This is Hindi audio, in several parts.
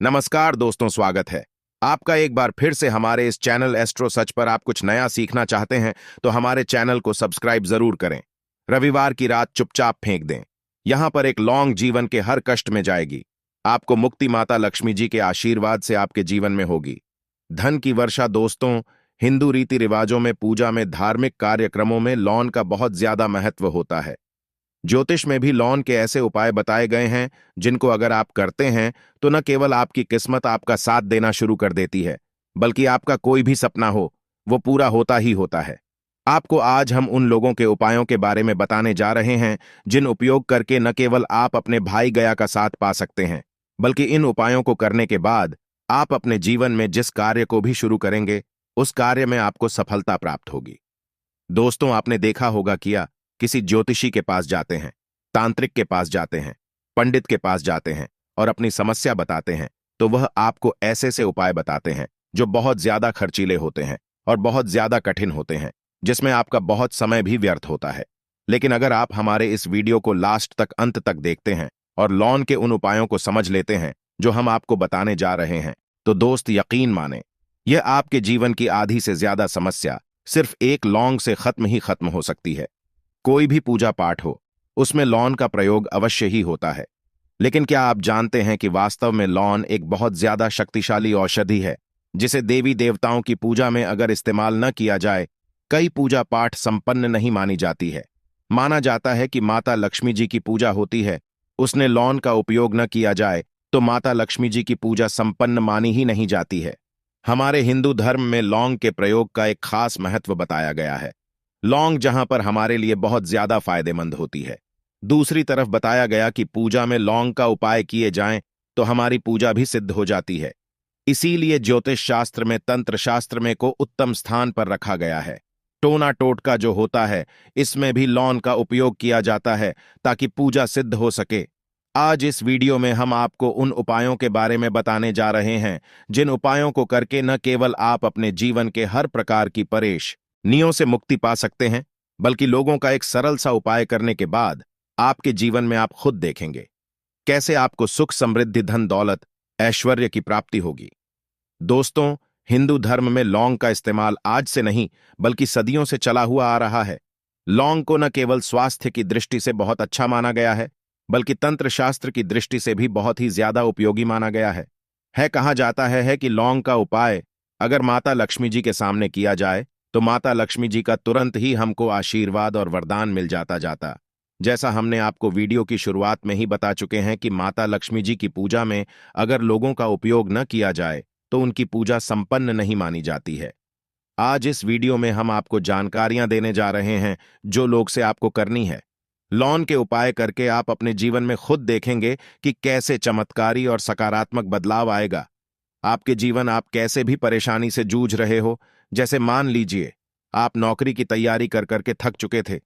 नमस्कार दोस्तों, स्वागत है आपका एक बार फिर से हमारे इस चैनल एस्ट्रो सच पर। आप कुछ नया सीखना चाहते हैं तो हमारे चैनल को सब्सक्राइब जरूर करें। रविवार की रात चुपचाप फेंक दें। यहां पर एक लौंग जीवन के हर कष्ट में जाएगी। आपको मुक्ति माता लक्ष्मी जी के आशीर्वाद से आपके जीवन में होगी धन की वर्षा। दोस्तों, हिंदू रीति रिवाजों में, पूजा में, धार्मिक कार्यक्रमों में लौन का बहुत ज्यादा महत्व होता है। ज्योतिष में भी लौन के ऐसे उपाय बताए गए हैं जिनको अगर आप करते हैं तो न केवल आपकी किस्मत आपका साथ देना शुरू कर देती है, बल्कि आपका कोई भी सपना हो वो पूरा होता ही होता है। आपको आज हम उन लोगों के उपायों के बारे में बताने जा रहे हैं जिन उपयोग करके न केवल आप अपने भाई गया का साथ पा सकते हैं, बल्कि इन उपायों को करने के बाद आप अपने जीवन में जिस कार्य को भी शुरू करेंगे उस कार्य में आपको सफलता प्राप्त होगी। दोस्तों, आपने देखा होगा किया किसी ज्योतिषी के पास जाते हैं, तांत्रिक के पास जाते हैं, पंडित के पास जाते हैं और अपनी समस्या बताते हैं तो वह आपको ऐसे से उपाय बताते हैं जो बहुत ज्यादा खर्चीले होते हैं और बहुत ज्यादा कठिन होते हैं, जिसमें आपका बहुत समय भी व्यर्थ होता है। लेकिन अगर आप हमारे इस वीडियो को लास्ट तक, अंत तक देखते हैं और लौन के उन उपायों को समझ लेते हैं जो हम आपको बताने जा रहे हैं, तो दोस्त यकीन माने, यह आपके जीवन की आधी से ज्यादा समस्या सिर्फ एक लौंग से खत्म हो सकती है। कोई भी पूजा पाठ हो, उसमें लौन का प्रयोग अवश्य ही होता है। लेकिन क्या आप जानते हैं कि वास्तव में लौन एक बहुत ज्यादा शक्तिशाली औषधि है जिसे देवी देवताओं की पूजा में अगर इस्तेमाल न किया जाए, कई पूजा पाठ संपन्न नहीं मानी जाती है। माना जाता है कि माता लक्ष्मी जी की पूजा होती है, उसने लौन का उपयोग न किया जाए तो माता लक्ष्मी जी की पूजा संपन्न मानी ही नहीं जाती है। हमारे हिंदू धर्म में लौंग के प्रयोग का एक खास महत्व बताया गया है। लौंग जहां पर हमारे लिए बहुत ज्यादा फायदेमंद होती है, दूसरी तरफ बताया गया कि पूजा में लौंग का उपाय किए जाएं तो हमारी पूजा भी सिद्ध हो जाती है। इसीलिए ज्योतिष शास्त्र में, तंत्र शास्त्र में को उत्तम स्थान पर रखा गया है। टोना टोटका जो होता है, इसमें भी लौंग का उपयोग किया जाता है ताकि पूजा सिद्ध हो सके। आज इस वीडियो में हम आपको उन उपायों के बारे में बताने जा रहे हैं जिन उपायों को करके न केवल आप अपने जीवन के हर प्रकार की परेशानियों से मुक्ति पा सकते हैं, बल्कि लोगों का एक सरल सा उपाय करने के बाद आपके जीवन में आप खुद देखेंगे कैसे आपको सुख, समृद्धि, धन दौलत, ऐश्वर्य की प्राप्ति होगी। दोस्तों, हिंदू धर्म में लौंग का इस्तेमाल आज से नहीं बल्कि सदियों से चला हुआ आ रहा है। लौंग को न केवल स्वास्थ्य की दृष्टि से बहुत अच्छा माना गया है, बल्कि तंत्र शास्त्र की दृष्टि से भी बहुत ही ज्यादा उपयोगी माना गया है। कहा जाता है कि लौंग का उपाय अगर माता लक्ष्मी जी के सामने किया जाए तो माता लक्ष्मी जी का तुरंत ही हमको आशीर्वाद और वरदान मिल जाता। जैसा हमने आपको वीडियो की शुरुआत में ही बता चुके हैं कि माता लक्ष्मी जी की पूजा में अगर लोगों का उपयोग न किया जाए तो उनकी पूजा संपन्न नहीं मानी जाती है। आज इस वीडियो में हम आपको जानकारियां देने जा रहे हैं जो लोग से आपको करनी है। लौन के उपाय करके आप अपने जीवन में खुद देखेंगे कि कैसे चमत्कारी और सकारात्मक बदलाव आएगा। आपके जीवन, आप कैसे भी परेशानी से जूझ रहे हो, जैसे मान लीजिए आप नौकरी की तैयारी कर करके थक चुके थे,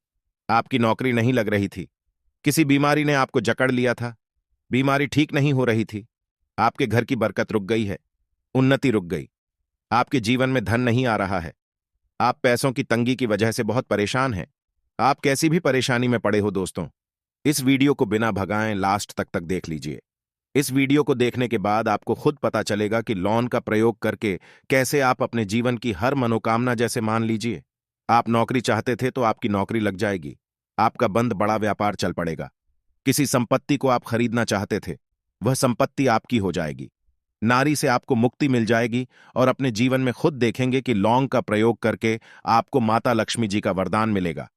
आपकी नौकरी नहीं लग रही थी, किसी बीमारी ने आपको जकड़ लिया था, बीमारी ठीक नहीं हो रही थी, आपके घर की बरकत रुक गई है, उन्नति रुक गई, आपके जीवन में धन नहीं आ रहा है, आप पैसों की तंगी की वजह से बहुत परेशान हैं, आप कैसी भी परेशानी में पड़े हो दोस्तों, इस वीडियो को बिना भगाएं लास्ट तक देख लीजिए। इस वीडियो को देखने के बाद आपको खुद पता चलेगा कि लौन का प्रयोग करके कैसे आप अपने जीवन की हर मनोकामना, जैसे मान लीजिए आप नौकरी चाहते थे तो आपकी नौकरी लग जाएगी, आपका बंद बड़ा व्यापार चल पड़ेगा, किसी संपत्ति को आप खरीदना चाहते थे, वह संपत्ति आपकी हो जाएगी, नारी से आपको मुक्ति मिल जाएगी और अपने जीवन में खुद देखेंगे कि लौंग का प्रयोग करके आपको माता लक्ष्मी जी का वरदान मिलेगा,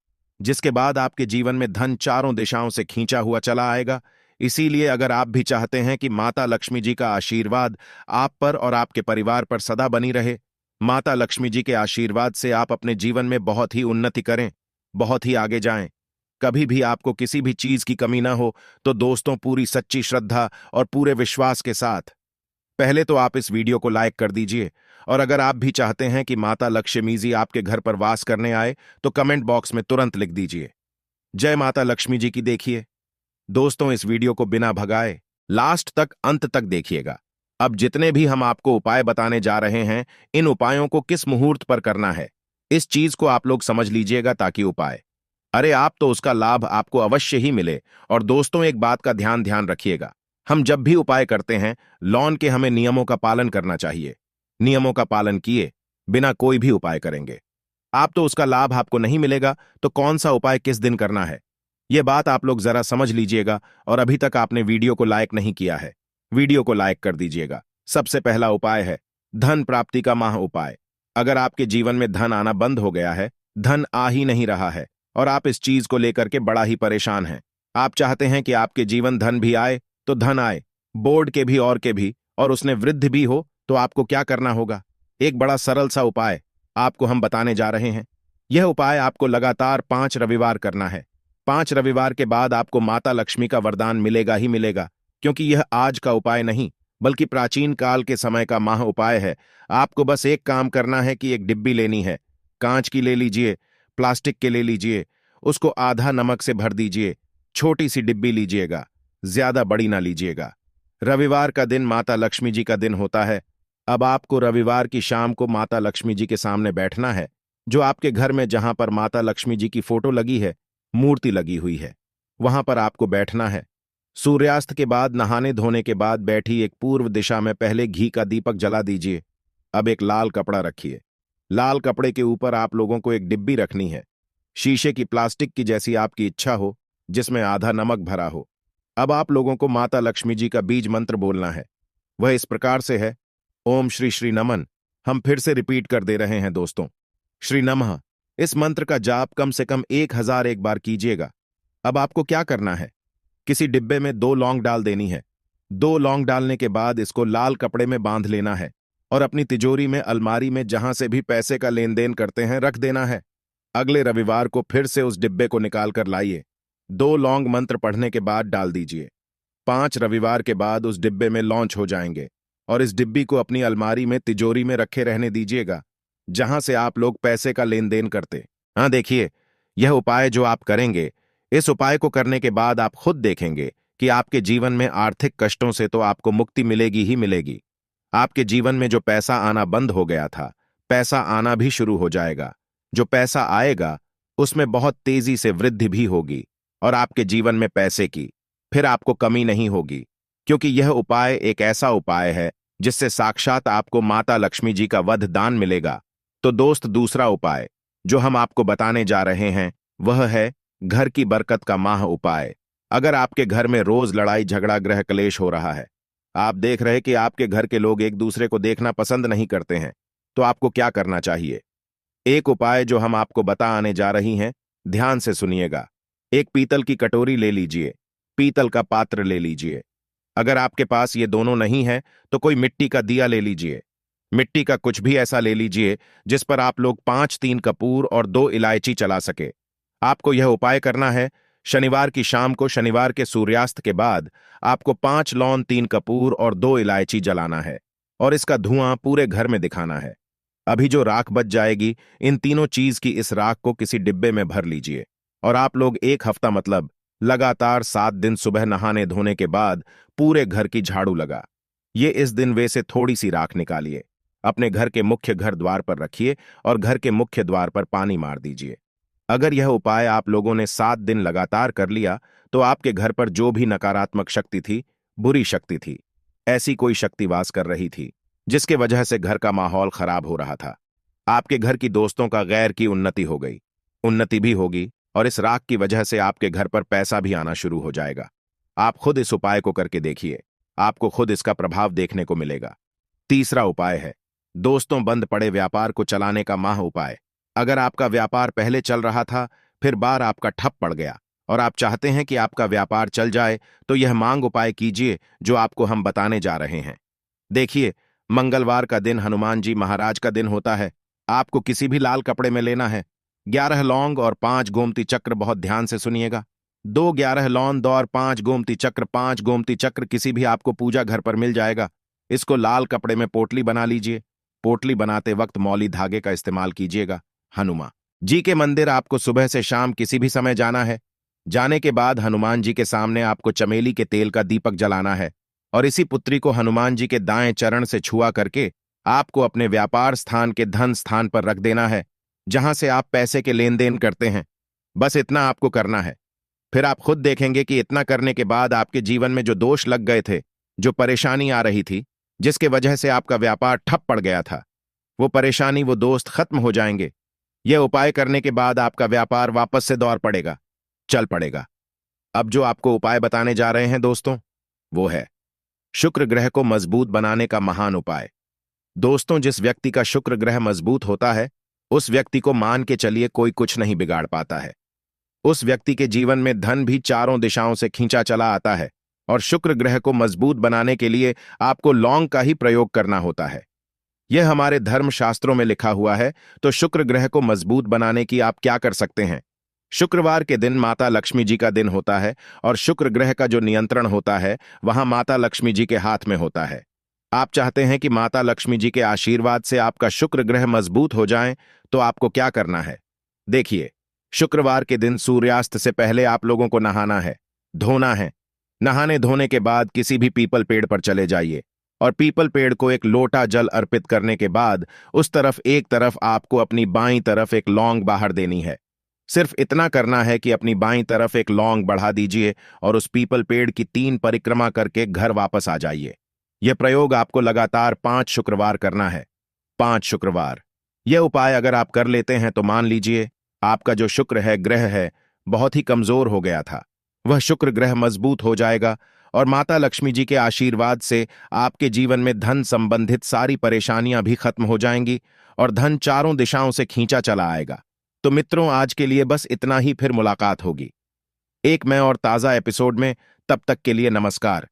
जिसके बाद आपके जीवन में धन चारों दिशाओं से खींचा हुआ चला आएगा। इसीलिए अगर आप भी चाहते हैं कि माता लक्ष्मी जी का आशीर्वाद आप पर और आपके परिवार पर सदा बनी रहे, माता लक्ष्मी जी के आशीर्वाद से आप अपने जीवन में बहुत ही उन्नति करें, बहुत ही आगे जाएं, कभी भी आपको किसी भी चीज की कमी ना हो, तो दोस्तों पूरी सच्ची श्रद्धा और पूरे विश्वास के साथ पहले तो आप इस वीडियो को लाइक कर दीजिए, और अगर आप भी चाहते हैं कि माता लक्ष्मी जी आपके घर पर वास करने आए तो कमेंट बॉक्स में तुरंत लिख दीजिए, जय माता लक्ष्मी जी की। देखिए दोस्तों, इस वीडियो को बिना भगाए लास्ट तक, अंत तक देखिएगा। अब जितने भी हम आपको उपाय बताने जा रहे हैं, इन उपायों को किस मुहूर्त पर करना है, इस चीज को आप लोग समझ लीजिएगा ताकि उपाय, अरे आप तो उसका लाभ आपको अवश्य ही मिले। और दोस्तों, एक बात का ध्यान रखिएगा, हम जब भी उपाय करते हैं लॉन के, हमें नियमों का पालन करना चाहिए। नियमों का पालन किए बिना कोई भी उपाय करेंगे आप तो उसका लाभ आपको नहीं मिलेगा, तो कौन सा उपाय किस दिन करना है, यह बात आप लोग जरा समझ लीजिएगा। और अभी तक आपने वीडियो को लाइक नहीं किया है, वीडियो को लाइक कर दीजिएगा। सबसे पहला उपाय है धन प्राप्ति का माह उपाय। अगर आपके जीवन में धन आना बंद हो गया है, धन आ ही नहीं रहा है और आप इस चीज को लेकर के बड़ा ही परेशान हैं, आप चाहते हैं कि आपके जीवन धन भी आए तो धन आए, बोर्ड के भी और उसने वृद्धि भी हो, तो आपको क्या करना होगा? एक बड़ा सरल सा उपाय आपको हम बताने जा रहे हैं। यह उपाय आपको लगातार 5 रविवार करना है। 5 रविवार के बाद आपको माता लक्ष्मी का वरदान मिलेगा ही मिलेगा, क्योंकि यह आज का उपाय नहीं बल्कि प्राचीन काल के समय का महा उपाय है। आपको बस एक काम करना है कि एक डिब्बी लेनी है, कांच की ले लीजिए, प्लास्टिक के ले लीजिए, उसको आधा नमक से भर दीजिए। छोटी सी डिब्बी लीजिएगा, ज्यादा बड़ी ना लीजिएगा। रविवार का दिन माता लक्ष्मी जी का दिन होता है। अब आपको रविवार की शाम को माता लक्ष्मी जी के सामने बैठना है, जो आपके घर में जहां पर माता लक्ष्मी जी की फोटो लगी है, मूर्ति लगी हुई है, वहां पर आपको बैठना है। सूर्यास्त के बाद, नहाने धोने के बाद बैठी एक पूर्व दिशा में पहले घी का दीपक जला दीजिए। अब एक लाल कपड़ा रखिए। लाल कपड़े के ऊपर आप लोगों को एक डिब्बी रखनी है, शीशे की, प्लास्टिक की, जैसी आपकी इच्छा हो, जिसमें आधा नमक भरा हो। अब आप लोगों को माता लक्ष्मी जी का बीज मंत्र बोलना है। वह इस प्रकार से है, ओम श्री श्री नमन। हम फिर से रिपीट कर दे रहे हैं दोस्तों, श्री नमः। इस मंत्र का जाप कम से कम 1001 बार कीजिएगा। अब आपको क्या करना है, किसी डिब्बे में 2 लौंग डाल देनी है। 2 लौंग डालने के बाद इसको लाल कपड़े में बांध लेना है और अपनी तिजोरी में, अलमारी में, जहां से भी पैसे का लेन देन करते हैं, रख देना है। अगले रविवार को फिर से उस डिब्बे को निकाल कर लाइए। 2 लौंग मंत्र पढ़ने के बाद डाल दीजिए। 5 रविवार के बाद उस डिब्बे में लॉन्च हो जाएंगे और इस डिब्बी को अपनी अलमारी में, तिजोरी में रखे रहने दीजिएगा, जहां से आप लोग पैसे का लेन देन करते। हाँ देखिए, यह उपाय जो आप करेंगे, इस उपाय को करने के बाद आप खुद देखेंगे कि आपके जीवन में आर्थिक कष्टों से तो आपको मुक्ति मिलेगी ही मिलेगी। आपके जीवन में जो पैसा आना बंद हो गया था, पैसा आना भी शुरू हो जाएगा। जो पैसा आएगा उसमें बहुत तेजी से वृद्धि भी होगी और आपके जीवन में पैसे की फिर आपको कमी नहीं होगी, क्योंकि यह उपाय एक ऐसा उपाय है जिससे साक्षात आपको माता लक्ष्मी जी का वध दान मिलेगा। तो दोस्त, दूसरा उपाय जो हम आपको बताने जा रहे हैं वह है घर की बरकत का माह उपाय। अगर आपके घर में रोज लड़ाई झगड़ा, गृह क्लेश हो रहा है, आप देख रहे कि आपके घर के लोग एक दूसरे को देखना पसंद नहीं करते हैं, तो आपको क्या करना चाहिए? एक उपाय जो हम आपको बता आने जा रही हैं, ध्यान से सुनिएगा। एक पीतल की कटोरी ले लीजिए, पीतल का पात्र ले लीजिए। अगर आपके पास ये दोनों नहीं है तो कोई मिट्टी का दिया ले लीजिए। मिट्टी का कुछ भी ऐसा ले लीजिए जिस पर आप लोग 5-3 कपूर और 2 इलायची चला सके। आपको यह उपाय करना है शनिवार की शाम को, शनिवार के सूर्यास्त के बाद आपको 5 लौंग, 3 कपूर और 2 इलायची जलाना है और इसका धुआं पूरे घर में दिखाना है। अभी जो राख बच जाएगी, इन तीनों चीज की इस राख को किसी डिब्बे में भर लीजिए और आप लोग 1 हफ्ता, मतलब लगातार 7 दिन, सुबह नहाने धोने के बाद पूरे घर की झाड़ू लगा। ये इस दिन वे से थोड़ी सी राख निकालिए, अपने घर के मुख्य घर द्वार पर रखिए और घर के मुख्य द्वार पर पानी मार दीजिए। अगर यह उपाय आप लोगों ने 7 दिन लगातार कर लिया तो आपके घर पर जो भी नकारात्मक शक्ति थी, बुरी शक्ति थी, ऐसी कोई शक्ति वास कर रही थी जिसके वजह से घर का माहौल खराब हो रहा था, आपके घर की दोस्तों का गैर की उन्नति हो गई, उन्नति भी होगी और इस राख की वजह से आपके घर पर पैसा भी आना शुरू हो जाएगा। आप खुद इस उपाय को करके देखिए, आपको खुद इसका प्रभाव देखने को मिलेगा। तीसरा उपाय है दोस्तों, बंद पड़े व्यापार को चलाने का माह उपाय। अगर आपका व्यापार पहले चल रहा था, फिर बार आपका ठप पड़ गया और आप चाहते हैं कि आपका व्यापार चल जाए, तो यह मांग उपाय कीजिए जो आपको हम बताने जा रहे हैं। देखिए, मंगलवार का दिन हनुमान जी महाराज का दिन होता है। आपको किसी भी लाल कपड़े में लेना है 11 लौंग और 5 गोमती चक्र। बहुत ध्यान से सुनिएगा। 2 11 लौंग, 2 और 5 गोमती चक्र। 5 गोमती चक्र किसी भी आपको पूजा घर पर मिल जाएगा। इसको लाल कपड़े में पोटली बना लीजिए। पोटली बनाते वक्त मौली धागे का इस्तेमाल कीजिएगा। हनुमान जी के मंदिर आपको सुबह से शाम किसी भी समय जाना है। जाने के बाद हनुमान जी के सामने आपको चमेली के तेल का दीपक जलाना है और इसी पुत्री को हनुमान जी के दाएं चरण से छुआ करके आपको अपने व्यापार स्थान के धन स्थान पर रख देना है, जहां से आप पैसे के लेन देन करते हैं। बस इतना आपको करना है। फिर आप खुद देखेंगे कि इतना करने के बाद आपके जीवन में जो दोष लग गए थे, जो परेशानी आ रही थी, जिसके वजह से आपका व्यापार ठप पड़ गया था, वो परेशानी, वो दोस्त खत्म हो जाएंगे। यह उपाय करने के बाद आपका व्यापार वापस से दौड़ पड़ेगा, चल पड़ेगा। अब जो आपको उपाय बताने जा रहे हैं दोस्तों, वो है शुक्र ग्रह को मजबूत बनाने का महान उपाय। दोस्तों, जिस व्यक्ति का शुक्र ग्रह मजबूत होता है, उस व्यक्ति को मान के चलिए कोई कुछ नहीं बिगाड़ पाता है। उस व्यक्ति के जीवन में धन भी चारों दिशाओं से खींचा चला आता है। और शुक्र ग्रह को मजबूत बनाने के लिए आपको लौंग का ही प्रयोग करना होता है। यह हमारे धर्मशास्त्रों में लिखा हुआ है। तो शुक्र ग्रह को मजबूत बनाने की आप क्या कर सकते हैं? शुक्रवार के दिन माता लक्ष्मी जी का दिन होता है और शुक्र ग्रह का जो नियंत्रण होता है वहां माता लक्ष्मी जी के हाथ में होता है। आप चाहते हैं कि माता लक्ष्मी जी के आशीर्वाद से आपका शुक्र ग्रह मजबूत हो जाए, तो आपको क्या करना है? देखिए, शुक्रवार के दिन सूर्यास्त से पहले आप लोगों को नहाना है, धोना है। नहाने धोने के बाद किसी भी पीपल पेड़ पर चले जाइए और पीपल पेड़ को एक लोटा जल अर्पित करने के बाद उस तरफ एक तरफ आपको अपनी बाईं तरफ एक लौंग बाहर देनी है। सिर्फ इतना करना है कि अपनी बाईं तरफ एक लौंग बढ़ा दीजिए और उस पीपल पेड़ की 3 परिक्रमा करके घर वापस आ जाइए। यह प्रयोग आपको लगातार 5 शुक्रवार करना है। 5 शुक्रवार। यह उपाय अगर आप कर लेते हैं तो मान लीजिए आपका जो शुक्र है, ग्रह है, बहुत ही कमजोर हो गया था, वह शुक्र ग्रह मजबूत हो जाएगा और माता लक्ष्मी जी के आशीर्वाद से आपके जीवन में धन संबंधित सारी परेशानियां भी खत्म हो जाएंगी और धन चारों दिशाओं से खींचा चला आएगा। तो मित्रों, आज के लिए बस इतना ही। फिर मुलाकात होगी एक मैं और ताजा एपिसोड में। तब तक के लिए नमस्कार।